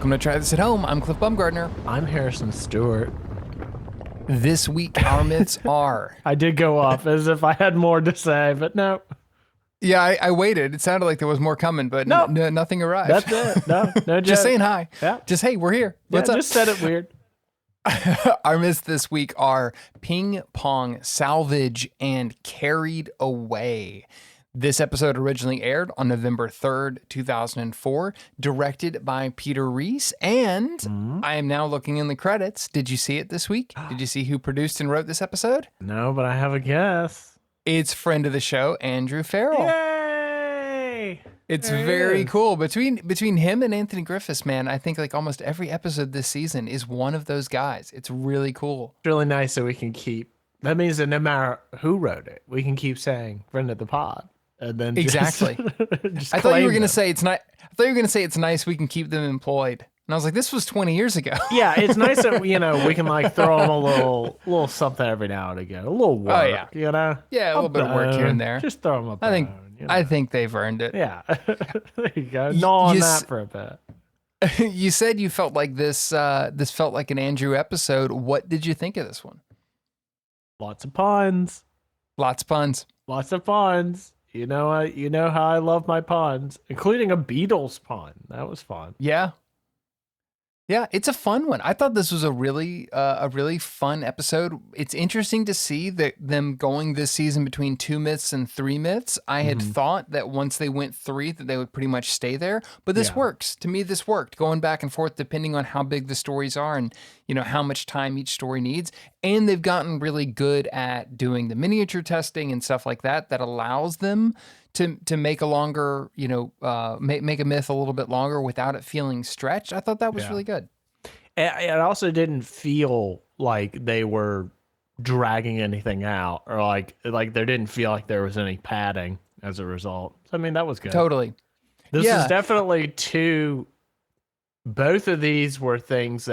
Welcome to Try This at Home. I'm Cliff Bumgardner. I'm Harrison Stewart. This week, our myths are... I did go off as if I had more to say, but no. Yeah, I waited. It sounded like there was more coming, but nothing arrived. That's it. No joke. Just saying hi. Yeah. Just, hey, we're here. What's up? Just said it weird. Our myths this week are Pingpong, Salvage, and Carried Away. This episode originally aired on November 3rd, 2004, directed by Peter Reese, and I am now looking in the credits. Did you see it this week? Did you see who produced and wrote this episode? No, but I have a guess. It's friend of the show, Andrew Farrell. Yay! It's There he very is. cool. Between him and Anthony Griffiths, man, I think like almost every episode this season is one of those guys. It's really cool. It's really nice that we can keep, that means that no matter who wrote it, we can keep saying friend of the pod. And then Exactly. just I thought you were going to claim them. say it's not. I thought you were going to say it's nice we can keep them employed. And I was like, this was 20 years ago. Yeah, it's nice that we can like throw them a little something every now and again, a little work. yeah. You know, Yeah, a little bit of work here and there. Just throw them up. I think they've earned it. Yeah, there you go. Gnaw on you that for a bit. You said you felt like this felt like an Andrew episode. What did you think of this one? Lots of puns. Lots of puns. Lots of puns. You know how I love my puns, including a Beatles pun. That was fun. Yeah. Yeah, it's a fun one. I thought this was a really fun episode. It's interesting to see that them going this season between 2 myths and 3 myths. I had thought that once they went 3 that they would pretty much stay there, but this works. To me, this worked. Going back and forth depending on how big the stories are and how much time each story needs. And they've gotten really good at doing the miniature testing and stuff like that allows them to make a longer, make a myth a little bit longer without it feeling stretched. I thought that was really good. It also didn't feel like they were dragging anything out, or like there didn't feel like there was any padding as a result. So, I mean, that was good. Totally. This is definitely both of these were things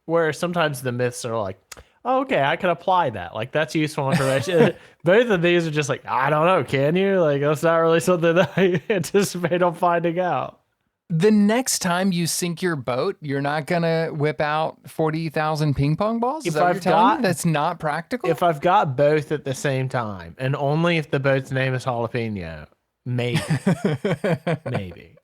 where sometimes the myths are like, oh, okay, I can apply that. Like, that's useful information. Both of these are just like, I don't know, can you? Like, that's not really something that I anticipate on finding out. The next time you sink your boat, you're not going to whip out 40,000 ping pong balls? Is that what you're telling me? That's not practical? If I've got both at the same time, and only if the boat's name is jalapeno, maybe. Maybe.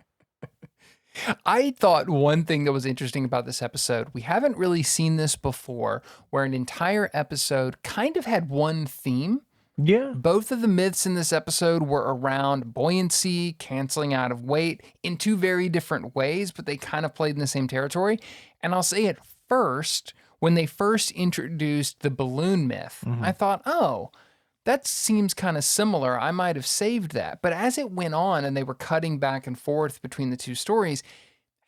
I thought one thing that was interesting about this episode, we haven't really seen this before, where an entire episode kind of had one theme. Yeah. Both of the myths in this episode were around buoyancy, canceling out of weight in 2 very different ways, but they kind of played in the same territory. And I'll say at first, when they first introduced the balloon myth, I thought, oh, that seems kind of similar. I might have saved that. But as it went on and they were cutting back and forth between the 2 stories,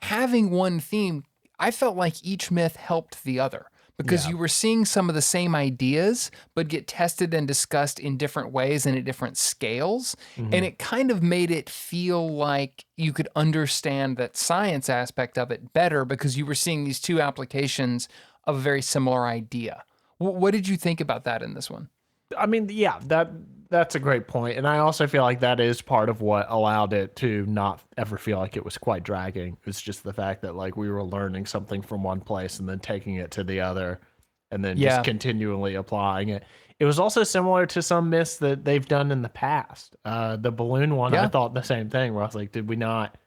having one theme, I felt like each myth helped the other because you were seeing some of the same ideas, but get tested and discussed in different ways and at different scales. And it kind of made it feel like you could understand that science aspect of it better because you were seeing these 2 applications of a very similar idea. What did you think about that in this one? I mean, yeah, that's a great point. And I also feel like that is part of what allowed it to not ever feel like it was quite dragging. It's just the fact that like we were learning something from one place and then taking it to the other and then just continually applying it. It was also similar to some myths that they've done in the past. The balloon one, I thought the same thing where I was like, did we not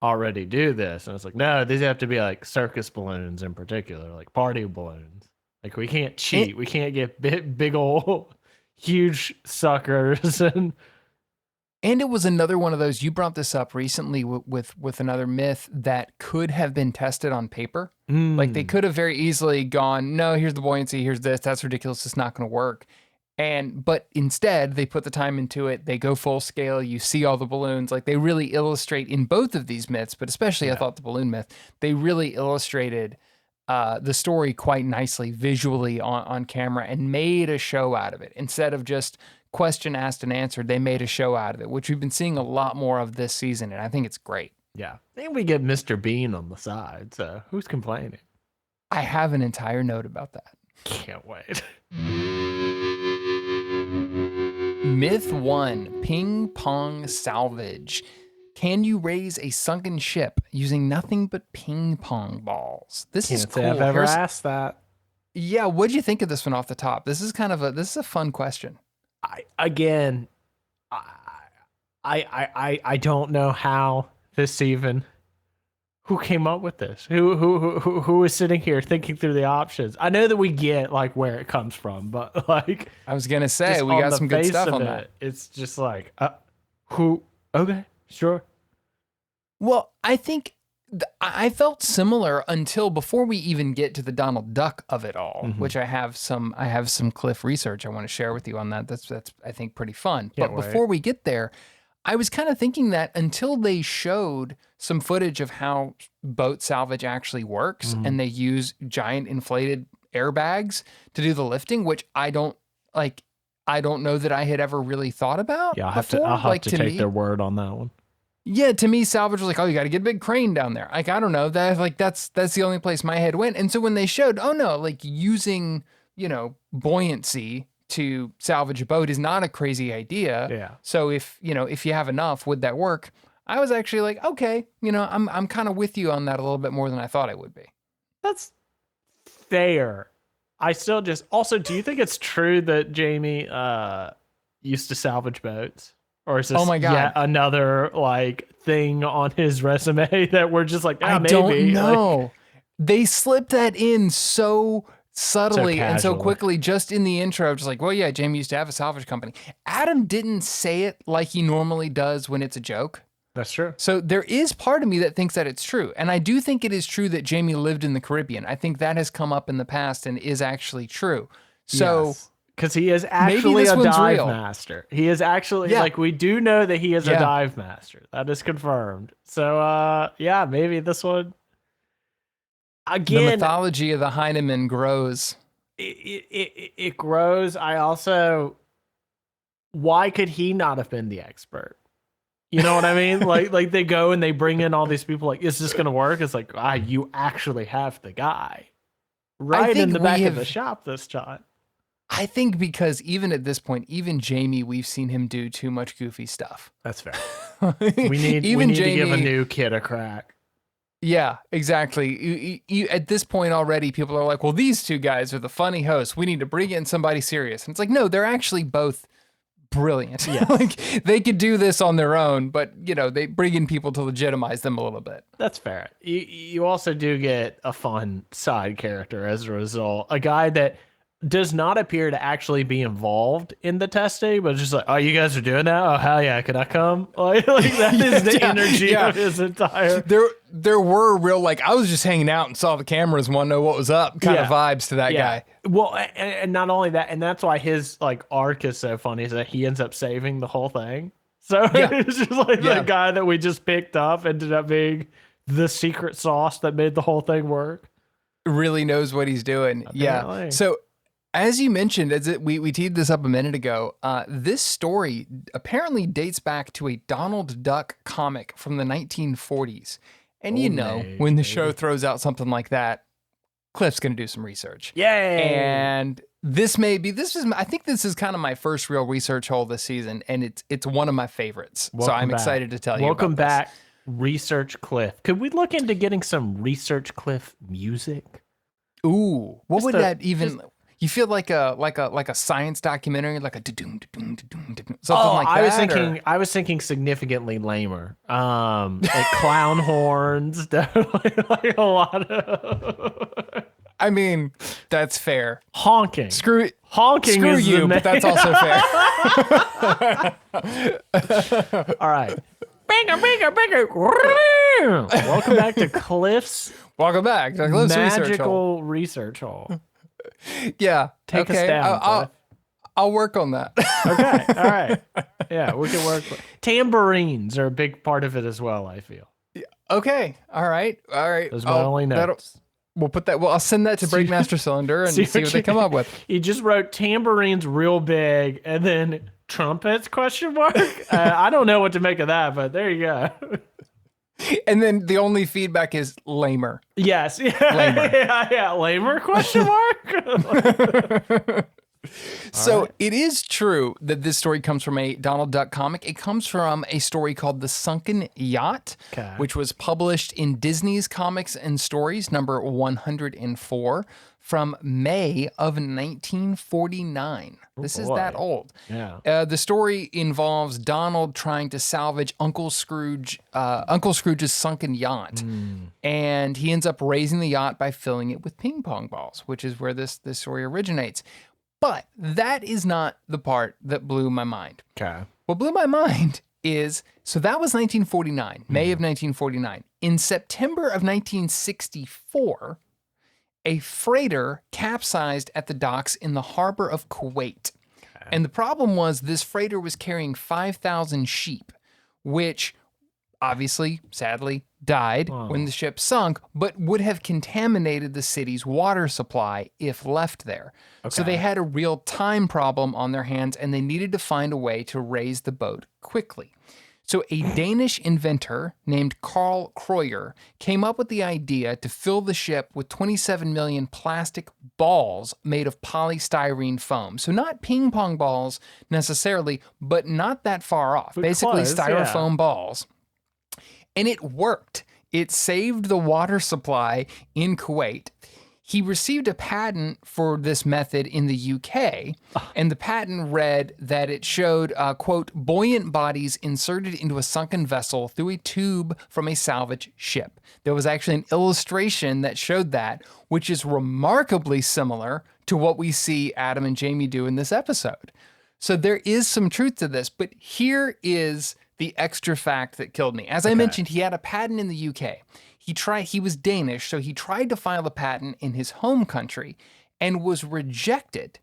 already do this? And it's like, no, these have to be like circus balloons in particular, like party balloons. Like, we can't cheat. We can't get big old, huge suckers. And it was another one of those, you brought this up recently with another myth that could have been tested on paper. Like, they could have very easily gone, no, here's the buoyancy, here's this, that's ridiculous, it's not going to work. But instead, they put the time into it, they go full scale, you see all the balloons. Like, they really illustrate in both of these myths, but especially I thought the balloon myth, they really illustrated the story quite nicely visually on camera and made a show out of it. Instead of just question asked and answered, they made a show out of it, which we've been seeing a lot more of this season, and I think it's great. yeah, and we get Mr. Bean on the side, so who's complaining? I have an entire note about that. Can't wait. Myth 1, Ping Pong Salvage. Can you raise a sunken ship using nothing but ping pong balls? This is Can't cool. say I've ever asked that. Yeah, what'd you think of this one off the top? This is a fun question. I don't know how this even. Who came up with this? Who is sitting here thinking through the options? I know that we get like where it comes from, but like I was gonna say just we on got the some good face stuff of on it, that. It's just like who? Okay, sure. Well, I think I felt similar until before we even get to the Donald Duck of it all, which I have some Cliff research I want to share with you on that. That's I think pretty fun. Can't But before we get there, I was kind of thinking that until they showed some footage of how boat salvage actually works and they use giant inflated airbags to do the lifting, which I don't know that I had ever really thought about Yeah, before. I'll have to take their word on that one. Yeah, to me, salvage was like, oh, you got to get a big crane down there. Like, I don't know, that's the only place my head went. And so when they showed, oh no, like using, buoyancy to salvage a boat is not a crazy idea. Yeah. So if you have enough, would that work? I was actually like, okay, I'm kind of with you on that a little bit more than I thought I would be. That's fair. I still just also, do you think it's true that Jamie used to salvage boats? Or is this yet another like thing on his resume that we're just like, I maybe. don't know. Like, they slipped that in so subtly and so quickly just in the intro, just like, well, yeah, Jamie used to have a salvage company. Adam didn't say it like he normally does when it's a joke. That's true. So there is part of me that thinks that it's true. And I do think it is true that Jamie lived in the Caribbean. I think that has come up in the past and is actually true. So because he is actually a dive master. He is actually like, we do know that he is a dive master. That is confirmed. So maybe this one. Again, the mythology of the Heinemann grows. It grows. I also, why could he not have been the expert? You know what I mean? like they go and they bring in all these people. Like, is this gonna work? It's like, you actually have the guy right in the back of the shop this time. I think because even at this point, even Jamie, we've seen him do too much goofy stuff. That's fair. we need Jamie, to give a new kid a crack. Yeah, exactly. At this point already, people are like, well, these two guys are the funny hosts. We need to bring in somebody serious. And it's like, no, they're actually both brilliant. Yes. Like, they could do this on their own, but, they bring in people to legitimize them a little bit. That's fair. You also do get a fun side character as a result. A guy that does not appear to actually be involved in the testing, but just like, oh, you guys are doing that? Oh, hell yeah, can I come? Like that is the energy of his entire. There were real, like, I was just hanging out and saw the cameras and want to know what was up kind of vibes to that guy. Well, and not only that, and that's why his like arc is so funny, is that he ends up saving the whole thing. So it's just like the guy that we just picked up ended up being the secret sauce that made the whole thing work. Really knows what he's doing. Apparently. Yeah. So as you mentioned, we teed this up a minute ago, this story apparently dates back to a Donald Duck comic from the 1940s. And when the show throws out something like that, Cliff's going to do some research. Yay! And I think this is kind of my first real research hole this season, and it's one of my favorites. So I'm excited to tell you about this. Welcome back, Research Cliff. Could we look into getting some Research Cliff music? Ooh, what would that even... You feel like a science documentary, like a da-doom, da-doom, da-doom, da-doom, something like that. I was thinking significantly lamer. Like clown horns, definitely like a lot of. I mean, that's fair. Honking. Honking. Screw is you, but that's also fair. All right. Welcome back to Cliff's. Welcome back to Cliff's magical research hall. Yeah. Take us down. I'll work on that. Okay. All right. Yeah, we can work. Tambourines are a big part of it as well, I feel. Okay. All right. Those are my only notes. We'll put that. Well, I'll send that to Breakmaster Cylinder and see what they come up with. He just wrote tambourines real big and then trumpets ? I don't know what to make of that, but there you go. And then the only feedback is lamer. Yes. Yeah. Lamer. Yeah. Lamer ? So right. it is true that this story comes from a Donald Duck comic. It comes from a story called The Sunken Yacht, Okay. which was published in Disney's Comics and Stories, number 104, from May of 1949. This is that boy. old. Yeah. The story involves Donald trying to salvage Uncle Scrooge's sunken yacht, and he ends up raising the yacht by filling it with ping pong balls, which is where this story originates. But that is not the part that blew my mind. Okay. What blew my mind is, so that was 1949, May of 1949. In September of 1964, a freighter capsized at the docks in the harbor of Kuwait. Okay. And the problem was this freighter was carrying 5,000 sheep, which obviously, sadly, died when the ship sunk, but would have contaminated the city's water supply if left there. Okay. So they had a real time problem on their hands, and they needed to find a way to raise the boat quickly. So a Danish inventor named Carl Kreuer came up with the idea to fill the ship with 27 million plastic balls made of polystyrene foam. So not ping pong balls necessarily, but not that far off. But basically close, styrofoam balls. And it worked. It saved the water supply in Kuwait. He received a patent for this method in the UK, and the patent read that it showed, quote, buoyant bodies inserted into a sunken vessel through a tube from a salvage ship. There was actually an illustration that showed that, which is remarkably similar to what we see Adam and Jamie do in this episode. So there is some truth to this, but here is the extra fact that killed me. As I mentioned, he had a patent in the UK. He was Danish, so he tried to file a patent in his home country and was rejected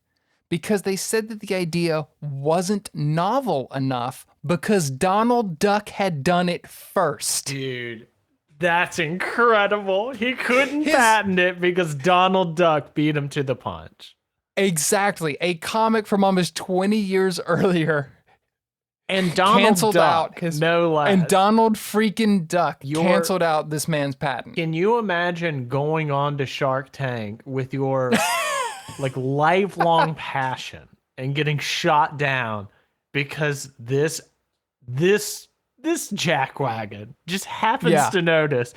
because they said that the idea wasn't novel enough because Donald Duck had done it first. Dude, that's incredible. He couldn't patent it because Donald Duck beat him to the punch. Exactly. A comic from almost 20 years earlier. And Donald canceled Duck, out his, no less. And Donald freaking Duck canceled out this man's patent. Can you imagine going on to Shark Tank with your like lifelong passion and getting shot down because this jackwagon just happens to notice,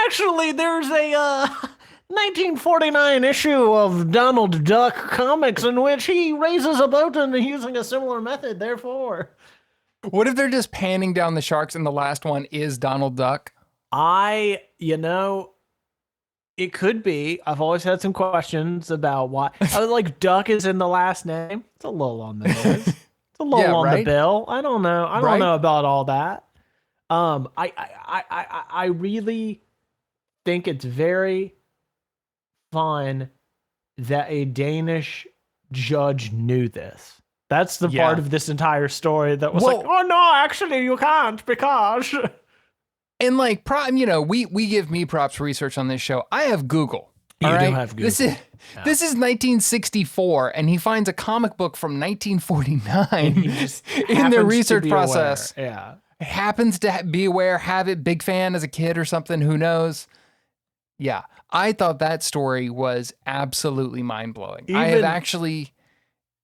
actually there's a 1949 issue of Donald Duck comics in which he raises a boat and using a similar method, therefore. What if they're just panning down the sharks and the last one is Donald Duck? It could be. I've always had some questions about why. I was like, Duck is in the last name. It's a little on the nose. It's a little on the bill. I don't know. I don't know about all that. I really think it's very fun that a Danish judge knew this. That's the part of this entire story that was like, oh no, actually you can't because. And like, we give me props for research on this show. I have Google. You do have Google. This is 1964, and he finds a comic book from 1949 in their research process. Aware. Yeah, happens to be aware, have it, big fan as a kid or something. Who knows? Yeah, I thought that story was absolutely mind blowing. I have actually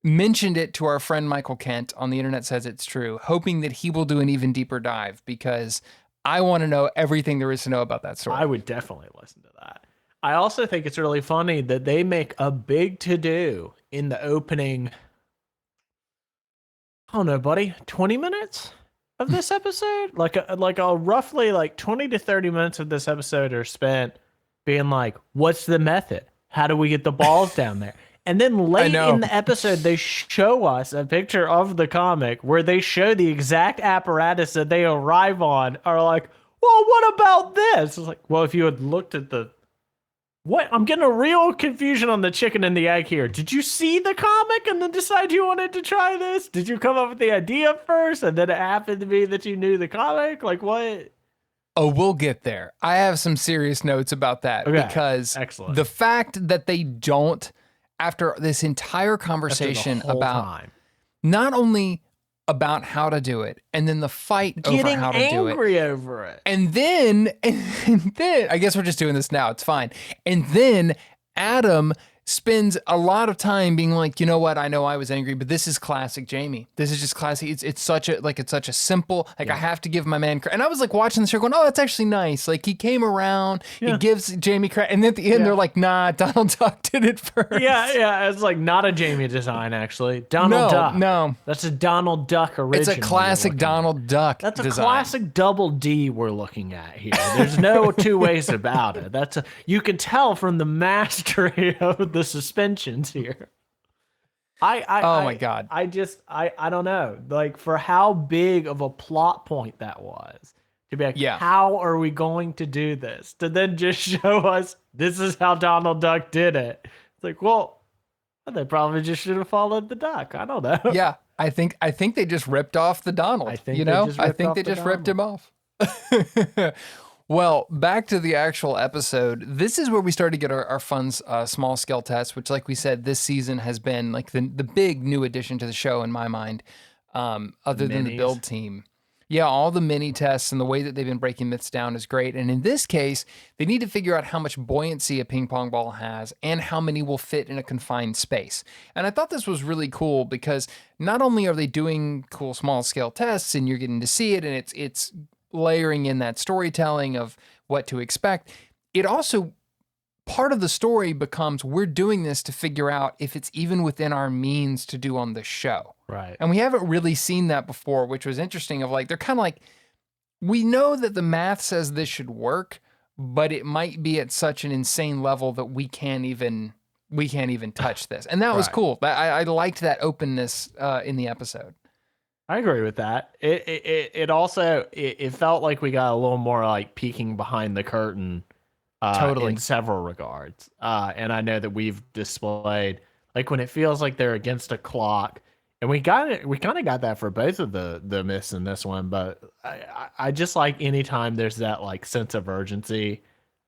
mentioned it to our friend Michael Kent on The Internet Says It's True, hoping that he will do an even deeper dive because I want to know everything there is to know about that story. I would definitely listen to that. I also think it's really funny that they make a big to-do in the opening, I don't know, buddy, 20 minutes of this episode? like a roughly like 20 to 30 minutes of this episode are spent being like, what's the method? How do we get the balls down there? And then late in the episode, they show us a picture of the comic where they show the exact apparatus that they arrive on. Are like, well, what about this? It's like, well, if you had looked at what? I'm getting a real confusion on the chicken and the egg here. Did you see the comic and then decide you wanted to try this? Did you come up with the idea first and then it happened to be that you knew the comic? Like what? Oh, we'll get there. I have some serious notes about that because the fact that they don't, after this entire conversation about not only about how to do it and then the fight over how to do it. Getting angry over it. And then I guess we're just doing this now. It's fine. And then Adam spends a lot of time being like, you know what? I know I was angry, but this is classic Jamie. This is just classic. It's such a simple, like, I have to give my man credit. And I was like watching the show going, oh, that's actually nice. Like, he came around, he gives Jamie credit. And at the end, they're like, nah, Donald Duck did it first. Yeah. It's like not a Jamie design, actually. Donald Duck. No. That's a Donald Duck original. It's a classic Donald Duck That's a design. classic double D we're looking at here. There's no two ways about it. You can tell from the mastery of the suspensions here. My God. I don't know. Like, for how big of a plot point that was. To be like, how are we going to do this? To then just show us this is how Donald Duck did it. It's like, well, they probably just should have followed the duck. I don't know. Yeah. I think they just ripped off the Donald. I think they just ripped him off. Well, back to the actual episode. This is where we start to get our fun small scale tests, which, like we said, this season has been like the big new addition to the show in my mind, other than the build team. Yeah, all the mini tests and the way that they've been breaking myths down is great. And in this case, they need to figure out how much buoyancy a ping pong ball has and how many will fit in a confined space. And I thought this was really cool because not only are they doing cool small scale tests and you're getting to see it and it's layering in that storytelling of what to expect, it also, part of the story becomes we're doing this to figure out if it's even within our means to do on the show. Right. And we haven't really seen that before, which was interesting of like, they're kind of like, we know that the math says this should work, but it might be at such an insane level that we can't even touch this. And that was cool. I liked that openness in the episode. I agree with that. It also felt like we got a little more like peeking behind the curtain, totally, in several regards. And I know that we've displayed like when it feels like they're against a clock, and we kind of got that for both of the myths in this one. But I just like anytime there's that like sense of urgency,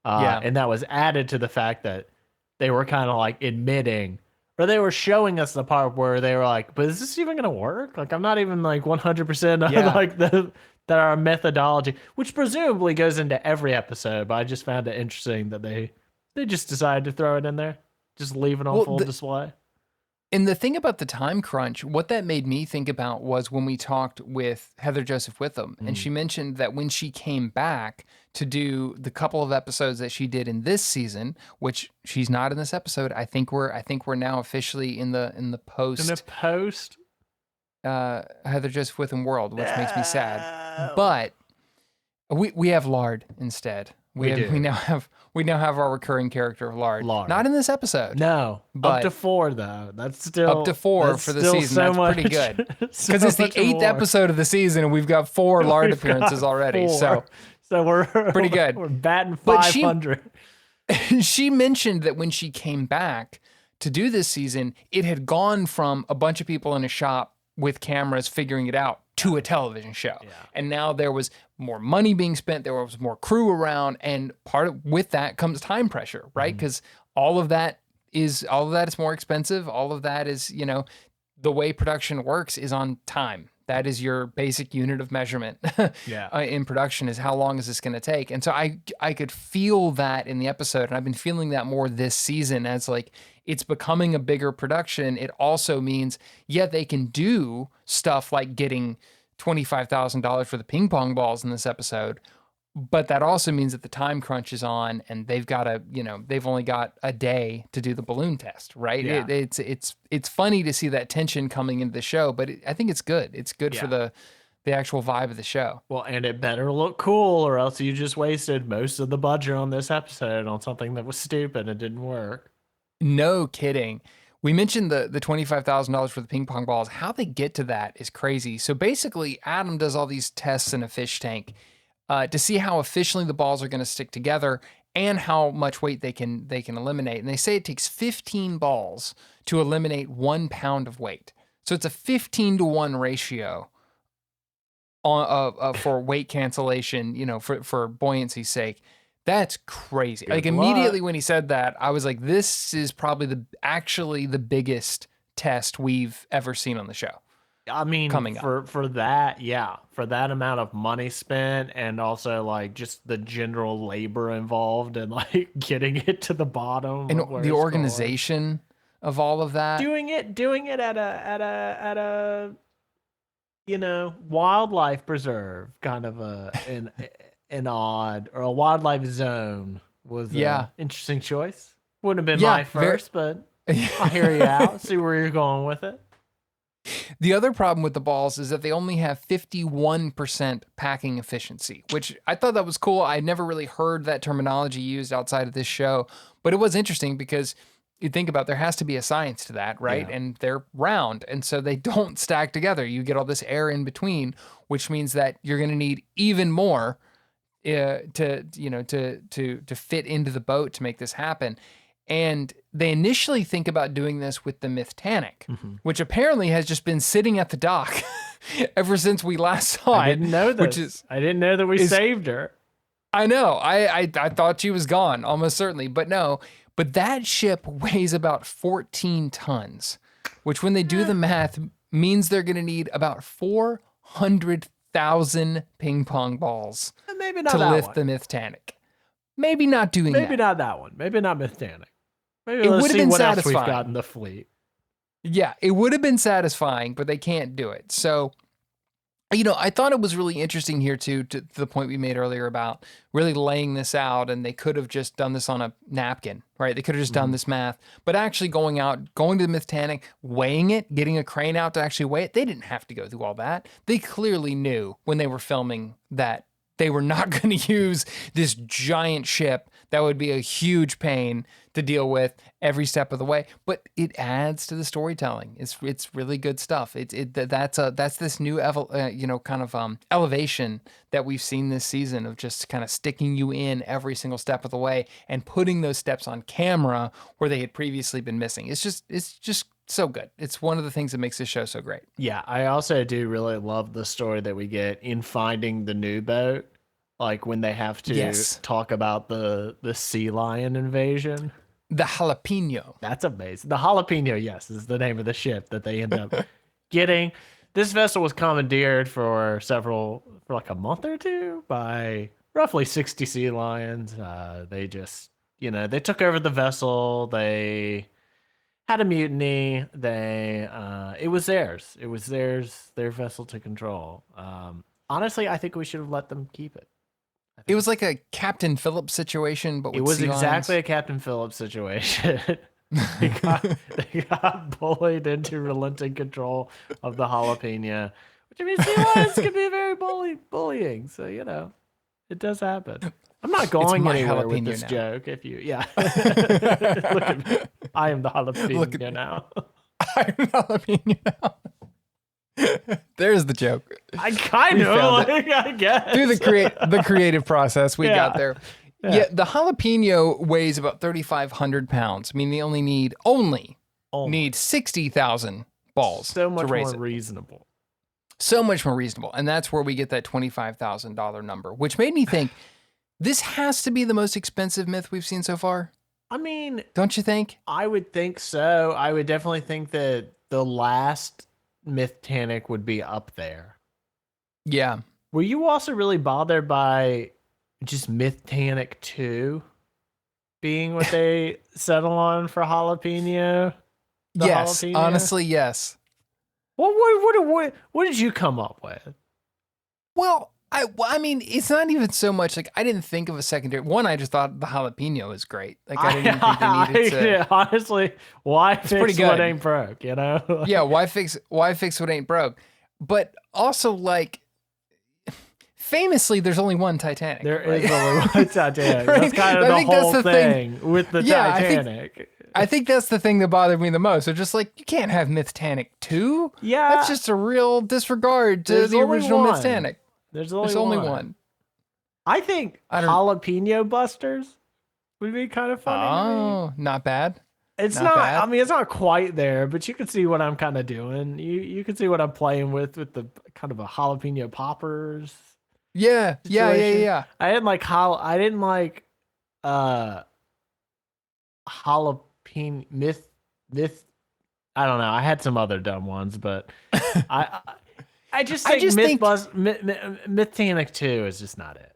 and that was added to the fact that they were kind of like admitting. Or they were showing us the part where they were like, but is this even going to work? Like, I'm not even like 100% on like that our methodology, which presumably goes into every episode, but I just found it interesting that they just decided to throw it in there, just leave it on full display. And the thing about the time crunch, what that made me think about was when we talked with Heather Joseph Witham, and she mentioned that when she came back to do the couple of episodes that she did in this season, which she's not in this episode. I think we're now officially in the post. In the post Heather Joseph Witham world, which makes me sad. But we have Lard instead. We now have our recurring character of Lard. Not in this episode. No, but up to 4 though. That's still up to 4 for the season. So that's pretty good because it's the 8th episode of the season, and we've got 4 Lard appearances already. So we're pretty good. We're batting 500. She mentioned that when she came back to do this season, it had gone from a bunch of people in a shop with cameras figuring it out to a television show. Yeah. And now there was more money being spent, there was more crew around, and with that comes time pressure, right? Because all of that is more expensive. All of that is, the way production works is on time. That is your basic unit of measurement in production, is how long is this going to take? And so I could feel that in the episode, and I've been feeling that more this season as like it's becoming a bigger production. It also means, they can do stuff like getting $25,000 for the ping pong balls in this episode, but that also means that the time crunch is on, and they've got they've only got a day to do the balloon test, right? Yeah. It's funny to see that tension coming into the show, but I think it's good. It's good for the actual vibe of the show. Well, and it better look cool, or else you just wasted most of the budget on this episode on something that was stupid and didn't work. No kidding. We mentioned the $25,000 for the ping pong balls. How they get to that is crazy. So basically, Adam does all these tests in a fish tank to see how efficiently the balls are going to stick together and how much weight they can eliminate. And they say it takes 15 balls to eliminate 1 pound of weight. So it's a 15-to-1 ratio for weight cancellation, for buoyancy's sake. That's crazy. Like immediately when he said that, I was like, this is probably actually the biggest test we've ever seen on the show. I mean, coming up. for that, yeah, for that amount of money spent, and also like just the general labor involved and like getting it to the bottom And of where the it's going. organization of all of that. Doing it at a wildlife preserve, kind of an odd, or a wildlife zone was Yeah. a interesting choice. Wouldn't have been Yeah, my very. first, but I'll hear you out. See where you're going with it. The other problem with the balls is that they only have 51% packing efficiency, which I thought that was cool. I never really heard that terminology used outside of this show, but it was interesting because you think about there has to be a science to that, right? Yeah. And they're round, and so they don't stack together. You get all this air in between, which means that you're going to need even more to fit into the boat to make this happen. And they initially think about doing this with the Mythtanic, which apparently has just been sitting at the dock ever since we last saw I it. didn't know this. Which is, I didn't know that we saved her. I know, I thought she was gone almost certainly, but no. But that ship weighs about 14 tons, which when they do the math means they're going to need about 400,000 ping pong balls Maybe not to that lift one. the Mythtanic. Maybe not doing that. Maybe not that one. Maybe not Mythstanic. Maybe It let's would have see been what else we've satisfying. got in the fleet. Yeah, it would have been satisfying, but they can't do it. So, I thought it was really interesting here too, to the point we made earlier about really laying this out, and they could have just done this on a napkin, right? They could have just done this math, but actually going to the Mythtanic, weighing it, getting a crane out to actually weigh it, they didn't have to go through all that. They clearly knew when they were filming that they were not going to use this giant ship that would be a huge pain to deal with every step of the way, but it adds to the storytelling. It's really good stuff. That's this new elevation that we've seen this season of just kind of sticking you in every single step of the way and putting those steps on camera where they had previously been missing. It's just so good. It's one of the things that makes this show so great. Yeah, I also do really love the story that we get in finding the new boat. Like when they have to Yes. talk about the sea lion invasion. The jalapeno. That's amazing. The jalapeno, yes, is the name of the ship that they end up getting. This vessel was commandeered for like a month or two by roughly 60 sea lions. They just, they took over the vessel. They had a mutiny. It was theirs. It was their vessel to control. Honestly, I think we should have let them keep it. It was like a Captain Phillips situation, but with It was sea exactly lions. a Captain Phillips situation. they got bullied into relenting control of the jalapeno, which I mean, sea lions can be very bullying. So it does happen. I'm not going my anywhere with jalapeno this now. joke. Look at me. I am the Look at jalapeno now. I'm jalapeno now. There's the joke. I kind of found like, I guess. Through the creative process, we got there. Yeah, the jalapeno weighs about 3,500 pounds. I mean, they only need 60,000 balls So much to raise more it. reasonable. So much more reasonable. And that's where we get that $25,000 number, which made me think this has to be the most expensive myth we've seen so far. I mean, Don't you think? I would think so. I would definitely think that the last Mythtanic would be up there. Yeah. Were you also really bothered by just Mythtanic 2 being what they settle on for jalapeno? Yes. Jalapeno? Honestly, yes. What did you come up with? Well, I mean, it's not even so much like I didn't think of a secondary one. I just thought the jalapeno is great. Like I didn't even think they needed to. Yeah, honestly, why fix pretty what good. ain't broke? Yeah, why fix what ain't broke? But also, like, famously, there's only one Titanic. There right? is only one Titanic. Right? That's kind of I the think that's whole the thing with the Yeah, Titanic. I think that's the thing that bothered me the most. They're just like, you can't have Mythtanic 2. Yeah. That's just a real disregard to There's the only original one. Mythtanic. There's There's only only one. one. I think I don't- jalapeno busters would be kind of funny to me. Oh, not bad. It's not not. bad. I mean, it's not quite there, but you can see what I'm kind of doing. You can see what I'm playing with the kind of a jalapeno poppers. Yeah, Situation. yeah. I didn't like jalapeno myth. I don't know. I had some other dumb ones, but I just think Mythtanic 2 is just not it.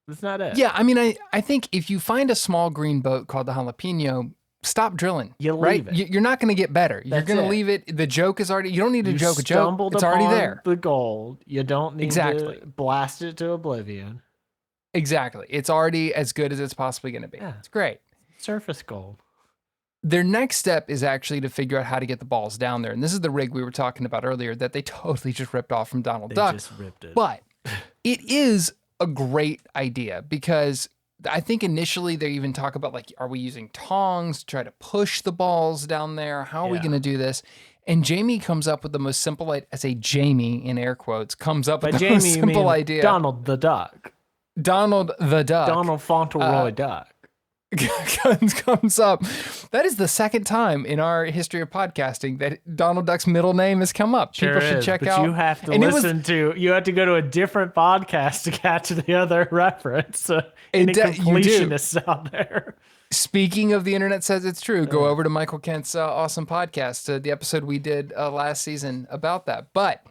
It's not it. Yeah, I mean, I think if you find a small green boat called the jalapeño, stop drilling. You right? leave it. You're not going to get better. You're going to leave it. The joke is already. You don't need to joke a joke. It's already there. The gold. You don't need to blast it to oblivion. Exactly. It's already as good as it's possibly going to be. Yeah. It's great. Surface gold. Their next step is actually to figure out how to get the balls down there. And this is the rig we were talking about earlier that they totally just ripped off from Donald Duck. They just ripped it. But it is a great idea because I think initially they even talk about like, are we using tongs to try to push the balls down there? How are we going to do this? And Jamie comes up with the most simple, I say Jamie in air quotes, comes up with the most simple idea. Donald the Duck. Donald the Duck. Donald Fauntleroy Duck. comes up. That is the second time in our history of podcasting that Donald Duck's middle name has come up. Sure People should check but out. You have to you have to go to a different podcast to catch the other reference. Any completionists out there. Speaking of the internet says it's true, go over to Michael Kent's awesome podcast, the episode we did last season about that. But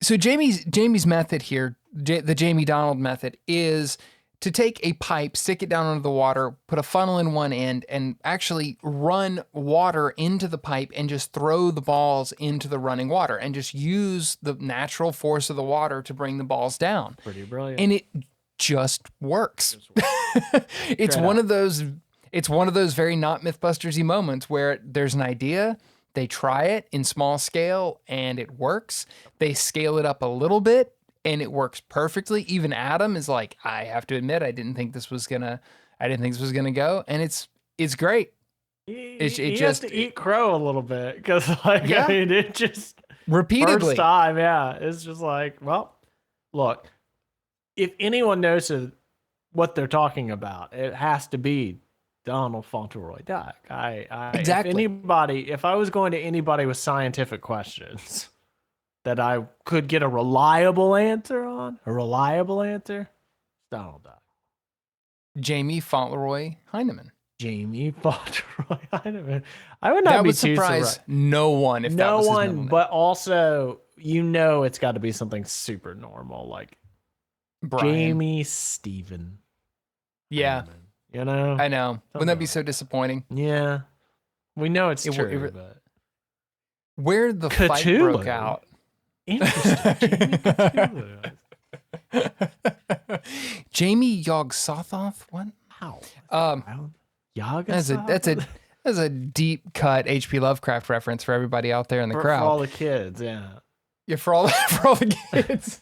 so Jamie's method here, the Jamie Donald method, is to take a pipe, stick it down under the water, put a funnel in one end, and actually run water into the pipe and just throw the balls into the running water and just use the natural force of the water to bring the balls down. Pretty brilliant. And it just works. It's one of those very not Mythbusters-y moments where there's an idea, they try it in small scale and it works. They scale it up a little bit and it works perfectly. Even Adam is like, I have to admit, I didn't think this was gonna go, and it's great. He has to eat crow a little bit because, I mean, it just repeatedly first time, it's just like, well, look, if anyone knows what they're talking about, it has to be Donald Fauntleroy Duck. Exactly. If I was going to anybody with scientific questions that I could get a reliable answer on, Donald Duck. Jamie Fauntleroy Heineman. Jamie Fauntleroy Heineman. I would not be too surprised. No one if that was his middle name. But also, it's got to be something super normal like Brian. Jamie Stephen. Yeah. Heineman, I know. Wouldn't that be so disappointing? Yeah. We know it's true, but where the fight broke out. Interesting. Jamie Yogsothoth? What? Wow. That's a deep cut H.P. Lovecraft reference for everybody out there in the crowd. For all the kids, yeah. Yeah, for all the kids.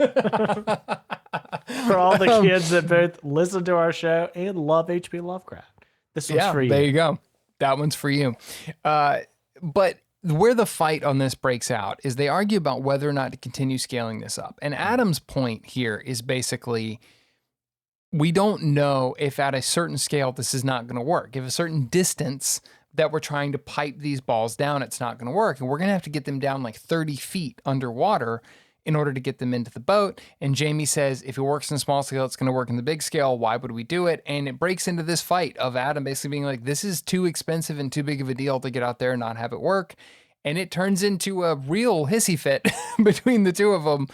For all the kids that both listen to our show and love H.P. Lovecraft. This one's for you. There you go. That one's for you. But where the fight on this breaks out is they argue about whether or not to continue scaling this up. And Adam's point here is basically, we don't know if at a certain scale this is not going to work. If a certain distance that we're trying to pipe these balls down, it's not going to work. And we're going to have to get them down like 30 feet underwater in order to get them into the boat. And Jamie says, if it works in a small scale, it's going to work in the big scale. Why would we do it? And it breaks into this fight of Adam basically being like, this is too expensive and too big of a deal to get out there and not have it work. And it turns into a real hissy fit between the two of them.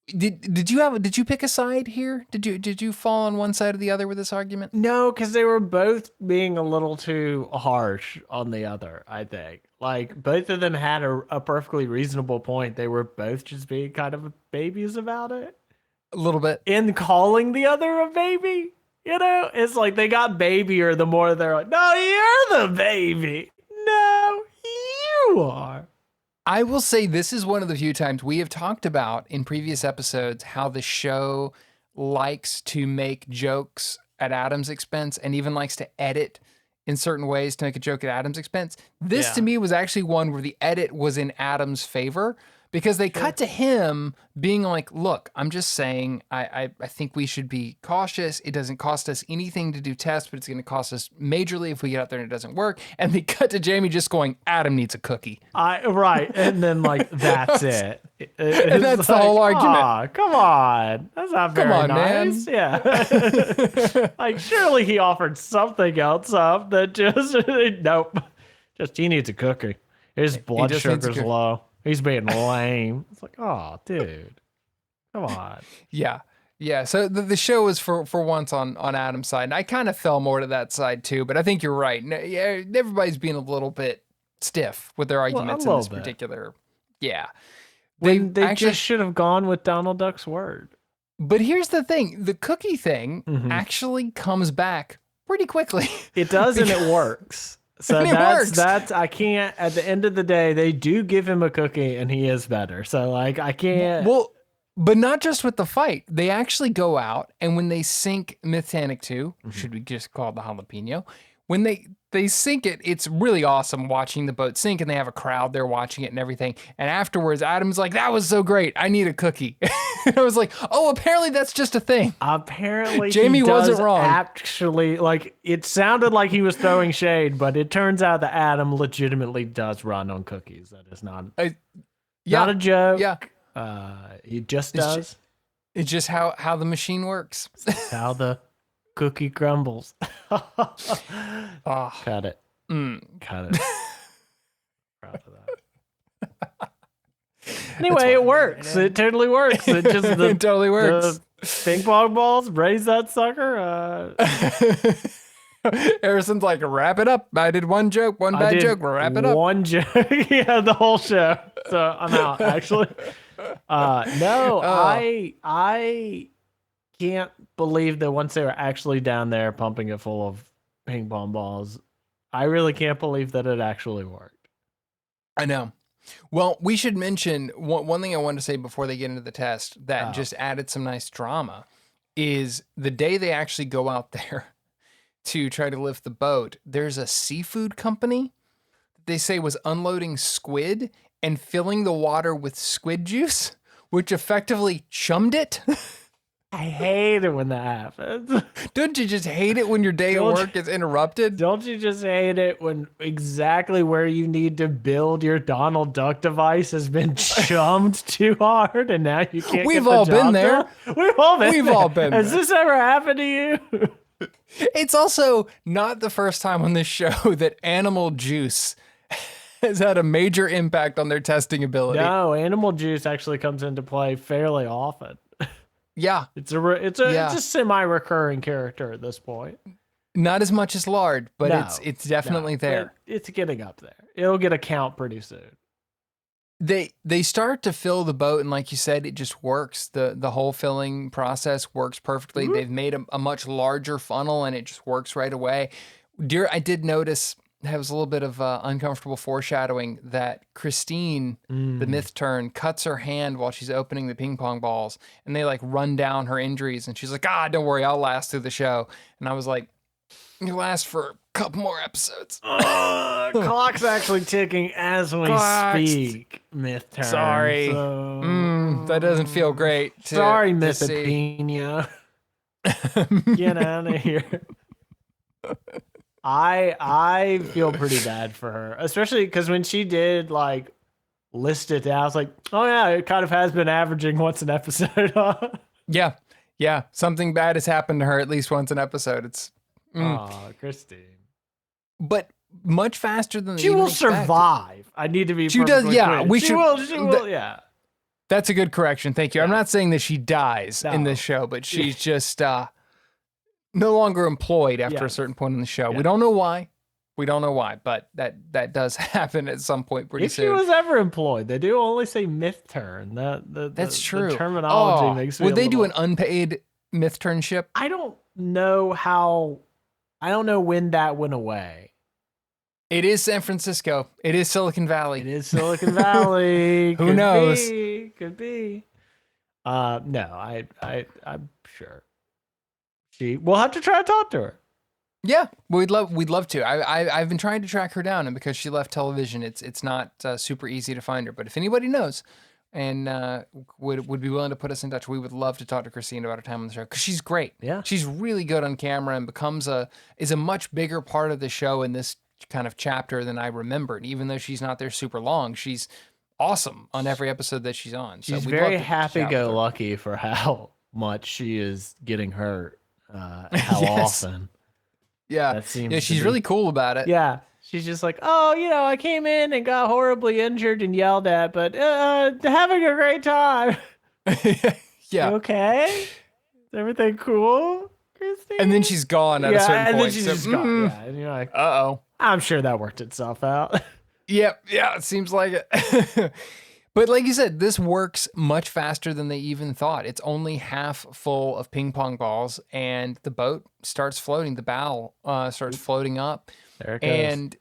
Did you pick a side here? Did you fall on one side or the other with this argument? No, because they were both being a little too harsh on the other, I think. Like, both of them had a perfectly reasonable point. They were both just being kind of babies about it. A little bit. In calling the other a baby. It's like they got babier the more they're like, no, you're the baby. No, you are. I will say this is one of the few times we have talked about in previous episodes how the show likes to make jokes at Adam's expense and even likes to edit in certain ways to make a joke at Adam's expense. This to me was actually one where the edit was in Adam's favor because they cut to him being like, look, I'm just saying, I think we should be cautious. It doesn't cost us anything to do tests, but it's going to cost us majorly if we get out there and it doesn't work. And they cut to Jamie just going, Adam needs a cookie. Right. And then like, that's it. And that's the whole argument. Come on. That's not very nice. Man. Yeah. Like, surely he offered something else up that just, nope. Just, he needs a cookie. His blood sugar's low. He's being lame. It's like, oh, dude, come on. Yeah. Yeah. So the show was for once on Adam's side. And I kind of fell more to that side too, but I think you're right. Yeah, everybody's being a little bit stiff with their arguments in this particular. Yeah. They actually just should have gone with Donald Duck's word. But here's the thing. The cookie thing actually comes back pretty quickly. It does, and it works. So that's I can't, at the end of the day, they do give him a cookie and he is better. So like I can't. Well, but not just with the fight. They actually go out, and when they sink Mythtanic 2, should we just call it the jalapeno? When they sink it, it's really awesome watching the boat sink, and they have a crowd there watching it and everything. And afterwards, Adam's like, that was so great. I need a cookie. And I was like, oh, apparently that's just a thing. Apparently Jamie wasn't wrong. Actually, like, it sounded like he was throwing shade, but it turns out that Adam legitimately does run on cookies. That is not a joke. Yeah. He just does. It's just how the machine works. It's how the cookie crumbles. Cut it. Cut it. Proud of that. Anyway, it works. It totally works. It just it totally works. Ping pong balls, raise that sucker. Harrison's like, wrap it up. I did one joke, one bad joke. We'll wrap it up. One joke. Yeah, the whole show. So I'm out, actually. No, I can't believe that once they were actually down there pumping it full of ping pong balls, I really can't believe that it actually worked. I know. Well, we should mention one thing I wanted to say before they get into the test that just added some nice drama is the day they actually go out there to try to lift the boat, there's a seafood company that they say was unloading squid and filling the water with squid juice, which effectively chummed it. I hate it when that happens. Don't you just hate it when your day at work is interrupted? Don't you just hate it when exactly where you need to build your Donald Duck device has been chummed too hard and now you can't We've all been there. We've all been there. Has this ever happened to you? It's also not the first time on this show that animal juice has had a major impact on their testing ability. No, animal juice actually comes into play fairly often. Yeah. It's a semi-recurring character at this point. Not as much as lard, but it's definitely there. It's getting up there. It'll get a count pretty soon. They start to fill the boat, and like you said, it just works. The whole filling process works perfectly. They've made a much larger funnel, and it just works right away. I did notice there was a little bit of uncomfortable foreshadowing that Christine, the myth turn, cuts her hand while she's opening the ping pong balls, and they like run down her injuries, and she's like, don't worry, I'll last through the show. And I was like, you last for a couple more episodes. Clock's actually ticking as we speak, myth turn. Sorry. So... that doesn't feel great. Sorry, Mythtanic. Get out of here. I feel pretty bad for her, especially because when she did like list it down, I was like, oh yeah, it kind of has been averaging once an episode. Yeah. Something bad has happened to her at least once an episode. It's Christine. But much faster than she will survive. I need to be. She does. Yeah, clear. She will. Yeah. That's a good correction. Thank you. Yeah. I'm not saying that she dies in this show, but she's just no longer employed after a certain point in the show. Yeah. We don't know why. But that does happen at some point pretty soon. If she was ever employed, they do only say myth turn. That's true. The terminology makes me. Would they do an unpaid myth turnship? I don't know how. I don't know when that went away. It is San Francisco. It is Silicon Valley. Who knows? Could be. No, I'm sure. We'll have to try to talk to her. Yeah, we'd love to. I've been trying to track her down, and because she left television, it's not super easy to find her. But if anybody knows and would be willing to put us in touch, we would love to talk to Christine about her time on the show because she's great. Yeah, she's really good on camera and is a much bigger part of the show in this kind of chapter than I remembered. Even though she's not there super long, she's awesome on every episode that she's on. So she's very happy-go-lucky for how much she is getting hurt. How often? Yeah, she's really cool about it. Yeah, She's just like, oh, I came in and got horribly injured and yelled at, but having a great time. Yeah. You okay? Is everything cool, Christine? And then she's gone at a certain and point. then she's just gone. Yeah, and you're like, uh-oh. I'm sure that worked itself out. Yep. Yeah, it seems like it. But like you said, this works much faster than they even thought. It's only half full of ping pong balls, and the boat starts floating. The bow starts floating up. There it goes. And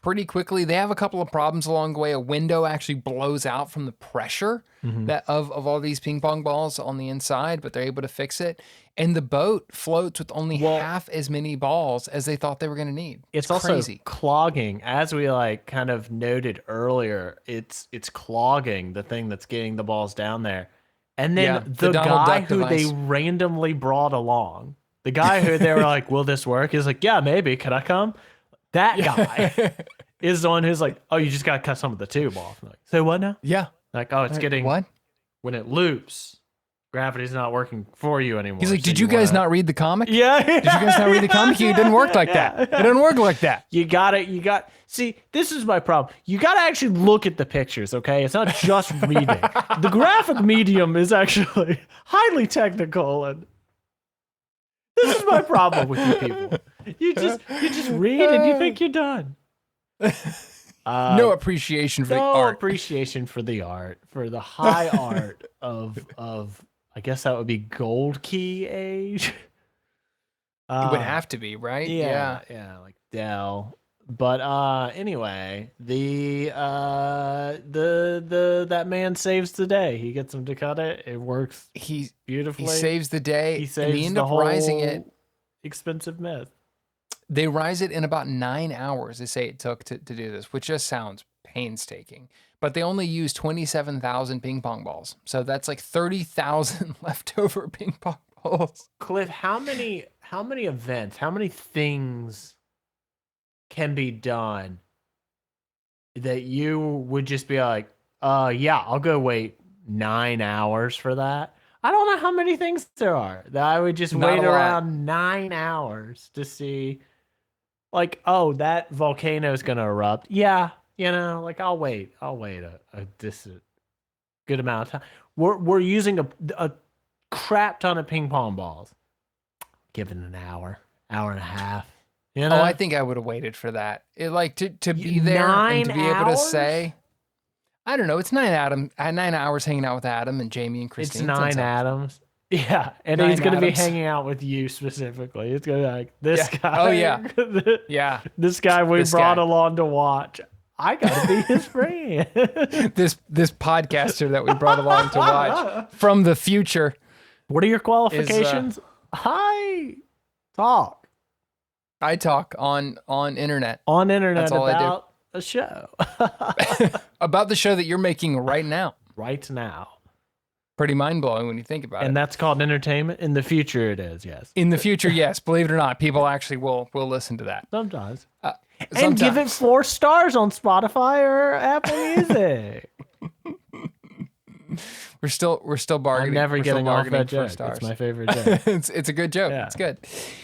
pretty quickly, they have a couple of problems along the way. A window actually blows out from the pressure that of all these ping pong balls on the inside, but they're able to fix it. And the boat floats with only half as many balls as they thought they were going to need. It's also crazy. Clogging, as we kind of noted earlier. It's clogging the thing that's getting the balls down there. And then the Donald guy Duck who device. they randomly brought along, the guy who they were like, will this work? He's like, yeah, maybe. Could I come? That guy is the one who's like, oh, you just got to cut some of the tube off. I'm like, so what now? Yeah. Like, oh, it's getting, what? When it loops, gravity's not working for you anymore. He's like, so did you guys not read the comic? Yeah. Did you guys not read the comic? It didn't work like that. It didn't work like that. See, this is my problem. You got to actually look at the pictures, okay? It's not just reading. The graphic medium is actually highly technical, and this is my problem with you people. You just read and you think you're done. No appreciation for the No art. appreciation for the art, for the high art of I guess that would be gold key age. It would have to be, right? Yeah, like Dell. But anyway, that man saves the day. He gets him to cut it. It works beautifully. He saves the day. He and saves they end the up whole rising it. expensive myth. They rise it in about 9 hours. They say it took to do this, which just sounds painstaking. But they only use 27,000 ping pong balls, so that's like 30,000 leftover ping pong balls. Cliff, how many events, how many things can be done that you would just be like, yeah, I'll go wait 9 hours for that? I don't know how many things there are that I would just wait around 9 hours to see. Like, oh, that volcano is gonna erupt. Yeah, like I'll wait a good amount of time. We're using a crap ton of ping pong balls. Give it an hour and a half. Oh, I think I would have waited for that. It like to be there and to be able to say, I don't know. It's 9 hours hanging out with Adam and Jamie and Christine. It's 9 Adams. Yeah, and he's going to be hanging out with you specifically. It's going to be like, this guy. Oh, yeah. Yeah. This guy we brought along to watch. I got to be his friend. This podcaster that we brought along to watch from the future. What are your qualifications? I talk on internet. On internet. That's all about a show. About the show that you're making right now. Right now. Pretty mind-blowing when you think about it. And that's called entertainment? In the future it is, yes. In the future, yes. Believe it or not, people actually will listen to that. Sometimes. Sometimes. And give it 4 stars on Spotify or Apple Music. We're still bargaining. I'm never getting off that joke. Stars. It's my favorite joke. it's a good joke. Yeah. It's good.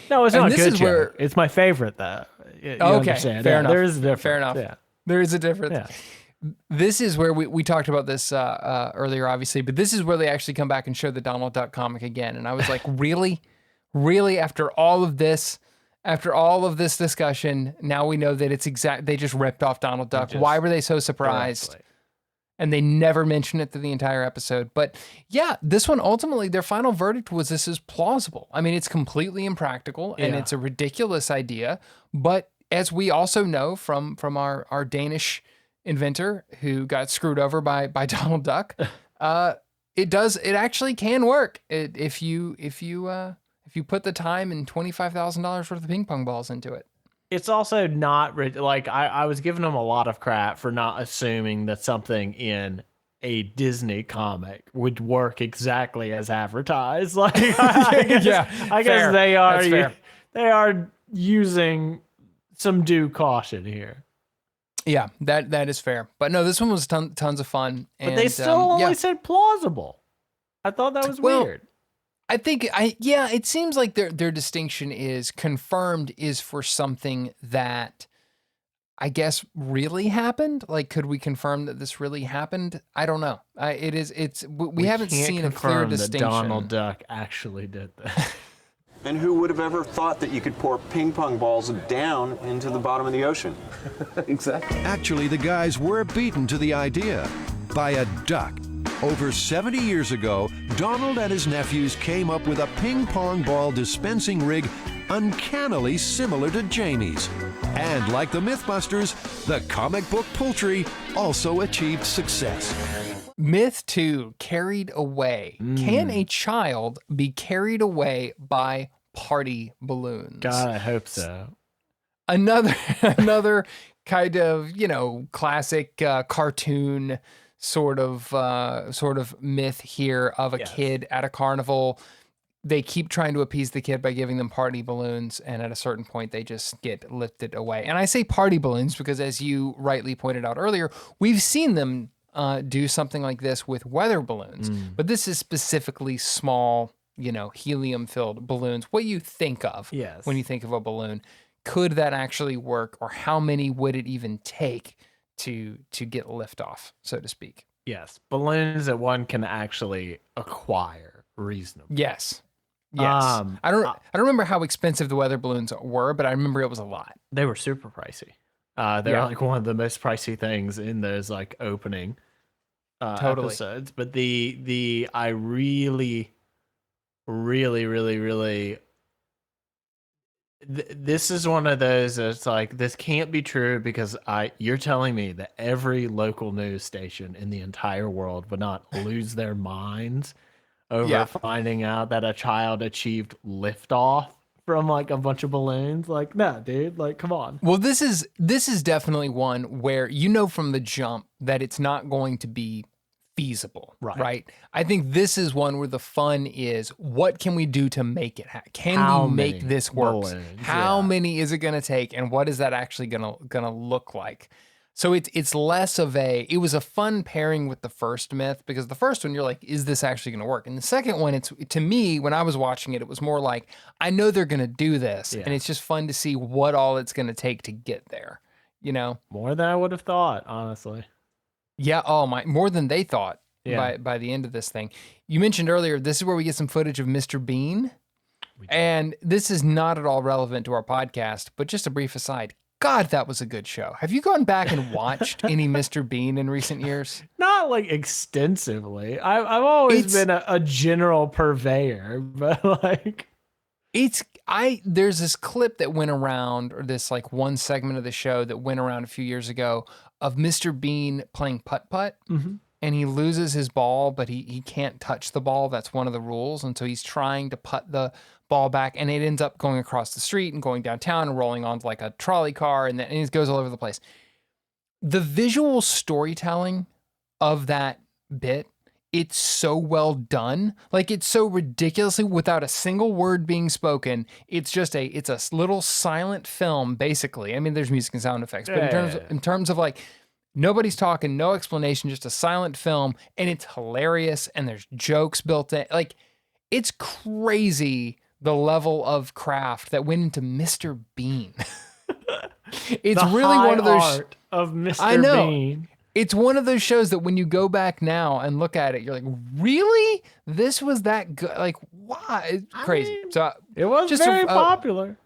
No, it's not a good joke. Where... It's my favorite, though. Okay, fair enough. There is a difference. Fair enough. Yeah. There is a difference. Yeah. This is where we talked about this earlier, obviously, but this is where they actually come back and show the Donald Duck comic again. And I was like, really? After all of this discussion, now we know that it's they just ripped off Donald Duck. Why were they so surprised? Directly. And they never mention it through the entire episode. But yeah, this one, ultimately, their final verdict was this is plausible. I mean, it's completely impractical and it's a ridiculous idea. But as we also know from our Danish inventor who got screwed over by Donald Duck, it actually can work if you put the time and $25,000 worth of ping pong balls into it. It's also not like I was giving them a lot of crap for not assuming that something in a Disney comic would work exactly as advertised. Like I guess they are using some due caution here. Yeah, that is fair. But no, this one was tons of fun. But they still only said plausible. I thought that was weird. I think it seems like their distinction is confirmed is for something that I guess really happened. Like, could we confirm that this really happened? I don't know. We haven't can't seen a clear confirm that distinction. Donald Duck actually did that. And who would have ever thought that you could pour ping pong balls down into the bottom of the ocean? Exactly. Actually, the guys were beaten to the idea by a duck. Over 70 years ago, Donald and his nephews came up with a ping pong ball dispensing rig uncannily similar to Jamie's. And like the Mythbusters, the comic book poultry also achieved success. Myth 2, carried away. Can a child be carried away by party balloons? God, I hope so. Another kind of, classic cartoon sort of myth here of a kid at a carnival. They keep trying to appease the kid by giving them party balloons, and at a certain point they just get lifted away. And I say party balloons because, as you rightly pointed out earlier, we've seen them do something like this with weather balloons, but this is specifically small, helium-filled balloons. What you think of when you think of a balloon? Could that actually work, or how many would it even take to get liftoff, so to speak? Yes, balloons that one can actually acquire reasonably. Yes. I don't remember how expensive the weather balloons were, but I remember it was a lot. They were super pricey. They're like one of the most pricey things in those like opening episodes. But I really this is one of those that's like, this can't be true because you're telling me that every local news station in the entire world would not lose their minds over finding out that a child achieved liftoff from like a bunch of balloons. Like, no, dude, like, come on. Well, this is definitely one where from the jump that it's not going to be feasible, right? I think this is one where the fun is, what can we do to make it happen? Can we make this work? How many is it going to take, and what is that actually going to look like? So it's less of it was a fun pairing with the first myth, because the first one you're like, is this actually going to work? And the second one, to me, when I was watching it, it was more like, I know they're going to do this, and it's just fun to see what all it's going to take to get there, More than I would have thought, honestly. Yeah, more than they thought by the end of this thing. You mentioned earlier, this is where we get some footage of Mr. Bean, and this is not at all relevant to our podcast, but just a brief aside. God, that was a good show. Have you gone back and watched any Mr. Bean in recent years? Not like extensively. I've always been a general purveyor, but like there's this clip that went around, or this like one segment of the show that went around a few years ago of Mr. Bean playing putt-putt, and he loses his ball, but he can't touch the ball. That's one of the rules, and so he's trying to putt the ball back, and it ends up going across the street and going downtown and rolling onto like a trolley car, and it goes all over the place. The visual storytelling of that bit, it's so well done. Like, it's so ridiculously, without a single word being spoken, it's a little silent film, basically. I mean, there's music and sound effects, but in terms of like, nobody's talking, no explanation, just a silent film, and it's hilarious, and there's jokes built in. Like, it's crazy the level of craft that went into Mr. Bean. It's the really one of those art of Mr. I know. Bean. It's one of those shows that when you go back now and look at it, you're like, really? This was that good? Like, why? It's crazy. So It was just very popular.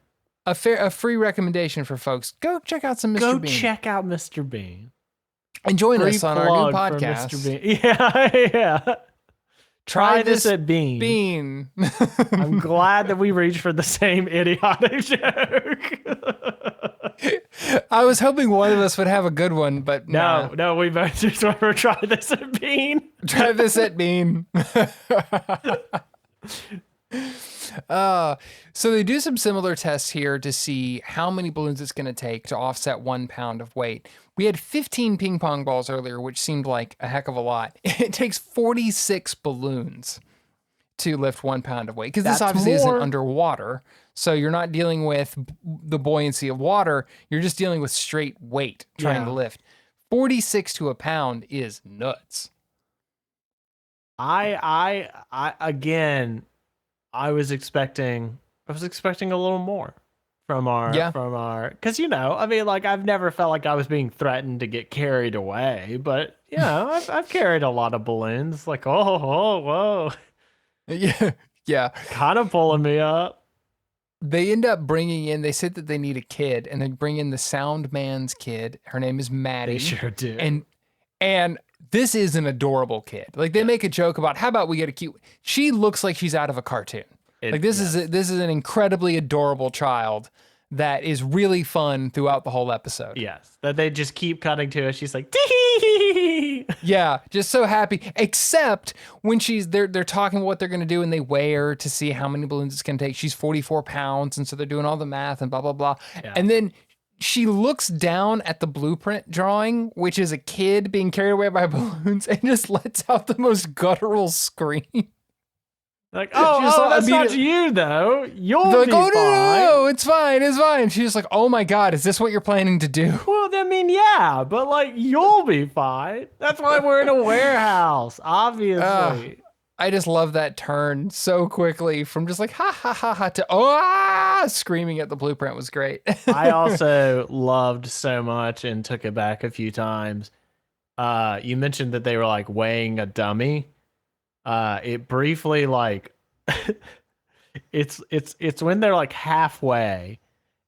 A free recommendation for folks. Go check out some Mr. Go Bean. check out Mr. Bean. And join Free us on our new plug for podcast. Mr. Bean. Yeah. Try this at Bean. Bean. I'm glad that we reached for the same idiotic joke. I was hoping one of us would have a good one, but no, we both just want to try this at Bean. Try this at Bean. So they do some similar tests here to see how many balloons it's going to take to offset 1 pound of weight. We had 15 ping pong balls earlier, which seemed like a heck of a lot. It takes 46 balloons to lift 1 pound of weight, because this obviously isn't underwater. So you're not dealing with the buoyancy of water. You're just dealing with straight weight trying to lift. 46 to a pound is nuts. I was expecting a little more because I mean, like I've never felt like I was being threatened to get carried away, but I've carried a lot of balloons. Like whoa, Yeah. Yeah. kind of pulling me up. They end up bringing in, they said that they need a kid, and they bring in the sound man's kid. Her name is Maddie. They sure do. And this is an adorable kid. Like they make a joke about, how about we get a cute, she looks like she's out of a cartoon. This is an incredibly adorable child that is really fun throughout the whole episode. Yes, that they just keep cutting to. She's like, tee. Yeah, just so happy. Except when they're talking about what they're gonna do, and they weigh her to see how many balloons it's gonna take. She's 44 pounds, and so they're doing all the math and blah blah blah. Yeah. And then she looks down at the blueprint drawing, which is a kid being carried away by balloons, and just lets out the most guttural scream. Like, that's not you though. You'll be like, fine. No, it's fine. She's like, oh my God, is this what you're planning to do? Well, I mean, yeah, but like, you'll be fine. That's why we're in a warehouse, obviously. I just love that turn so quickly from just like, ha ha ha ha, to screaming at the blueprint was great. I also loved so much and took it back a few times. You mentioned that they were like weighing a dummy. It briefly like it's when they're like halfway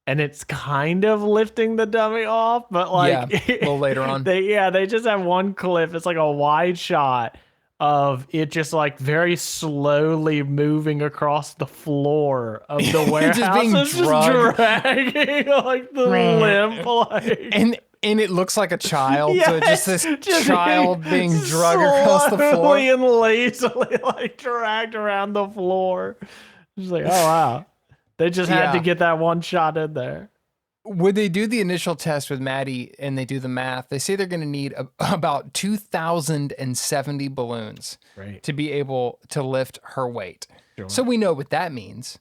and it's kind of lifting the dummy off, but like a little later on. They just have one clip. It's like a wide shot of it just like very slowly moving across the floor of the warehouse. Just dragging like the limp like and it looks like a child, yes, so it's just this child being dragged across the floor. Slowly and lazily, like dragged around the floor. Just like, oh wow. They just had to get that one shot in there. When they do the initial test with Maddie and they do the math, they say they're going to need about 2,070 balloons to be able to lift her weight. Sure. So we know what that means.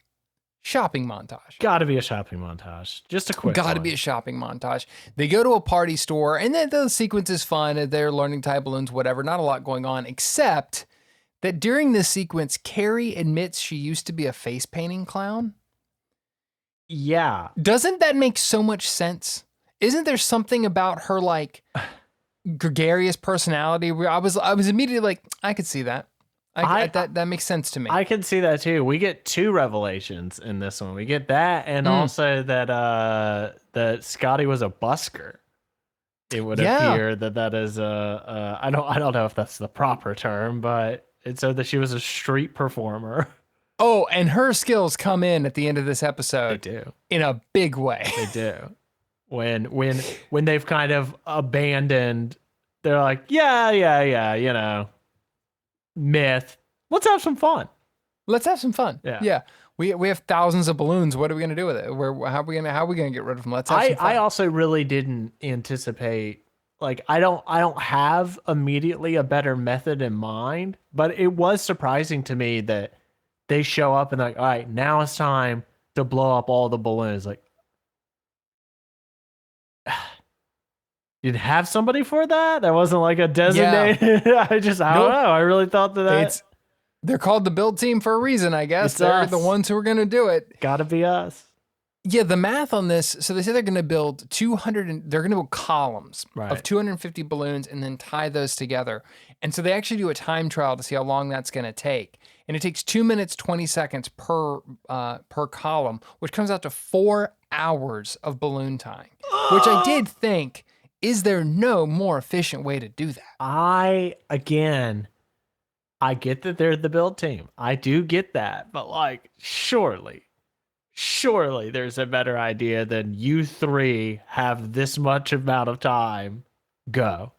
Shopping montage. Gotta be a shopping montage. Just a quick Gotta be a shopping montage. They go to a party store, and then the sequence is fun. They're learning to tie balloons, whatever. Not a lot going on, except that during this sequence, Carrie admits she used to be a face painting clown. Yeah. Doesn't that make so much sense? Isn't there something about her, like, gregarious personality where I was immediately like, I could see that. That makes sense to me. I can see that too. We get two revelations in this one. We get that, and also that Scotty was a busker. It would appear that is I don't know if that's the proper term, but it said that she was a street performer. Oh, and her skills come in at the end of this episode. They do in a big way. They do. When they've kind of abandoned, they're like, yeah, myth. Let's have some fun. Yeah. We have thousands of balloons. What are we gonna do with it? How are we gonna get rid of them? Let's have some fun. I also really didn't anticipate. Like I don't have immediately a better method in mind, but it was surprising to me that they show up and like, all right, now it's time to blow up all the balloons. Like, you'd have somebody for that? That wasn't like a designated. Yeah. I don't know. I really thought that they're called the build team for a reason, I guess. They're the ones who are going to do it. Gotta be us. Yeah, the math on this. So they say they're going to build they're going to build columns of 250 balloons and then tie those together. And so they actually do a time trial to see how long that's going to take. And it takes 2 minutes, 20 seconds per column, which comes out to 4 hours of balloon tying, which I did think, is there no more efficient way to do that? I get that they're the build team. I do get that. But like, surely there's a better idea than you three have this much amount of time. Go.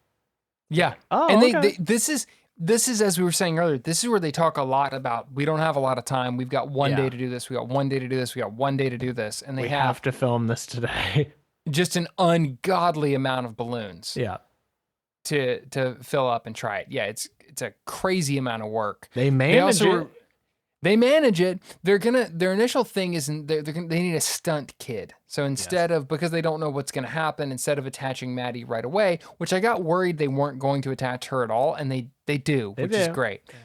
Yeah. Oh, and okay. This is, as we were saying earlier, this is where they talk a lot about, we don't have a lot of time. We've got one day to do this. We got 1 day to do this. We got 1 day to do this. And they have to film this today. Just an ungodly amount of balloons. Yeah. To fill up and try it. Yeah, it's a crazy amount of work. They manage it. They manage it. Their initial thing is they need a stunt kid. So instead of, because they don't know what's going to happen, instead of attaching Maddie right away, which I got worried they weren't going to attach her at all, and they do, which is great. Yeah.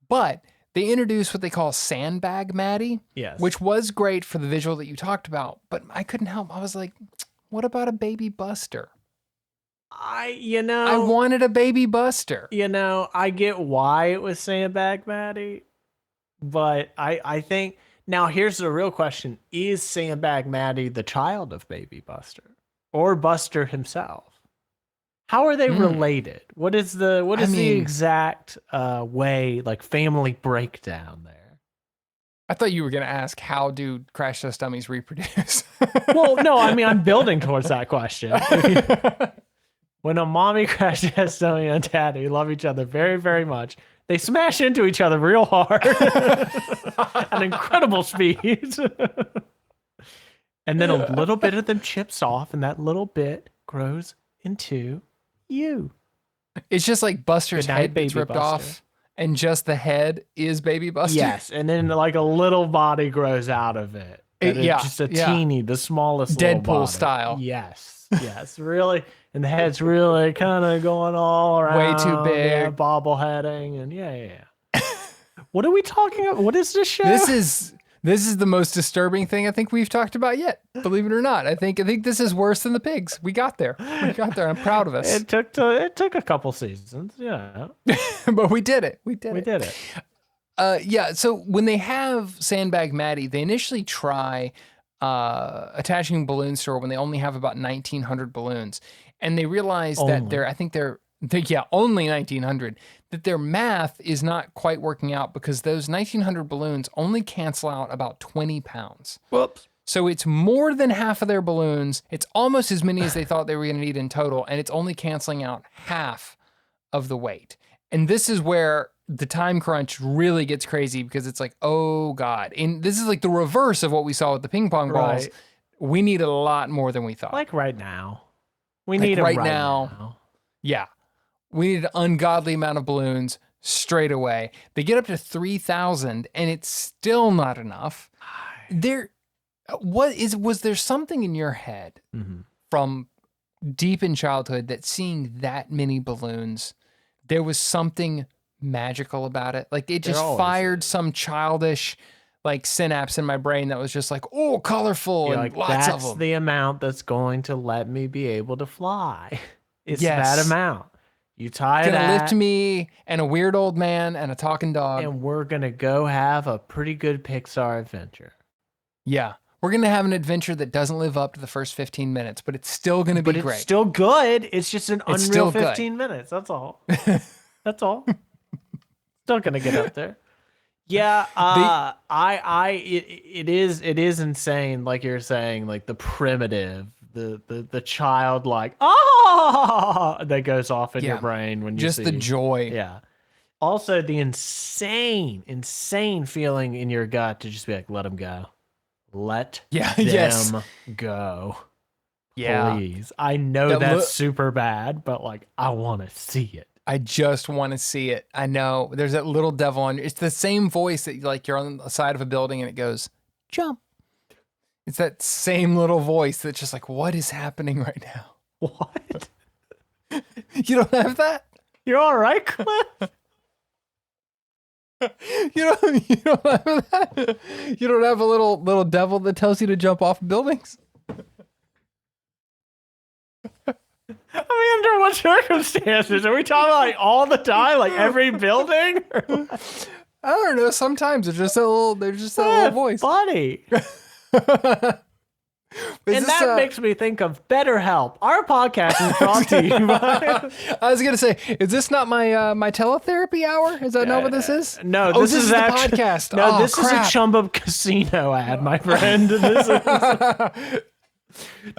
But they introduced what they call sandbag Maddie, Yes. which was great for the visual that you talked about, but I couldn't help. I was like, what about a baby Buster? I wanted a baby Buster. I get why it was Sandbag Maddie, but I think now here's the real question: is Sandbag Maddie the child of Baby Buster, or Buster himself? How are they related? What is the exact way, like, family breakdown there? I thought you were going to ask, how do crash test dummies reproduce? Well, no, I mean, I'm building towards that question. When a mommy crash test dummy and daddy love each other very, very much, they smash into each other real hard at incredible speeds. And then a little bit of them chips off, and that little bit grows into you. It's just like Buster's Good night, head gets Baby ripped Buster. off, and just the head is Baby Buster. Yes, and then like a little body grows out of it. And it's just a teeny, the smallest little Deadpool body. style. Yes, really. And the head's really kind of going all around. Way too big. Yeah, bobbleheading, and yeah. What are we talking about? What is this show? This is the most disturbing thing I think we've talked about yet. Believe it or not, I think this is worse than the pigs. We got there. I'm proud of us. It took a couple seasons, yeah. But we did it. We did it. Yeah. So when they have Sandbag Maddie, they initially try attaching balloons to her when they only have about 1,900 balloons, and they realize that they're only 1,900. That their math is not quite working out because those 1,900 balloons only cancel out about 20 pounds. Whoops. So it's more than half of their balloons. It's almost as many as they thought they were going to need in total, and it's only canceling out half of the weight. And this is where the time crunch really gets crazy, because it's like, oh God. And this is like the reverse of what we saw with the ping pong balls. Right. We need a lot more than we thought. Like right now. We need them right now. Yeah. We need an ungodly amount of balloons straight away. They get up to 3,000, and it's still not enough. Was there something in your head from deep in childhood that seeing that many balloons, there was something magical about it? Like, it just fired some childish like synapse in my brain that was just like, oh, colorful and like, lots of that's them. the amount that's going to let me be able to fly. It's that amount. You tie it gonna lift me and a weird old man and a talking dog, and we're gonna go have a pretty good Pixar adventure. Yeah, we're gonna have an adventure that doesn't live up to the first 15 minutes, but it's still gonna be great. But it's still good. It's just an unreal 15 minutes. That's all. That's all. Still gonna get up there. Yeah, it is insane. Like you're saying, like the primitive. The child, like, that goes off in your brain when you just see the joy. Yeah. Also the insane feeling in your gut to just be like, let them go. Let them go. Yeah. Please. I know that's super bad, but like, I want to see it. I just want to see it. I know. There's that little devil on. It's the same voice that, like, you're on the side of a building and it goes, jump. It's that same little voice that's just like, what is happening right now? What? You don't have that? You're all right, Cliff? You don't have that? You don't have a little devil that tells you to jump off buildings? I mean, under what circumstances? Are we talking about like all the time, like every building? I don't know. Sometimes it's just a little. There's just a little voice. Funny. And that makes me think of BetterHelp. Our podcast is brought to you by... I was gonna say, is this not my teletherapy hour? Is that not what this is? No, this is the actually, podcast. No, this is a Chumba Casino ad, my friend. This is...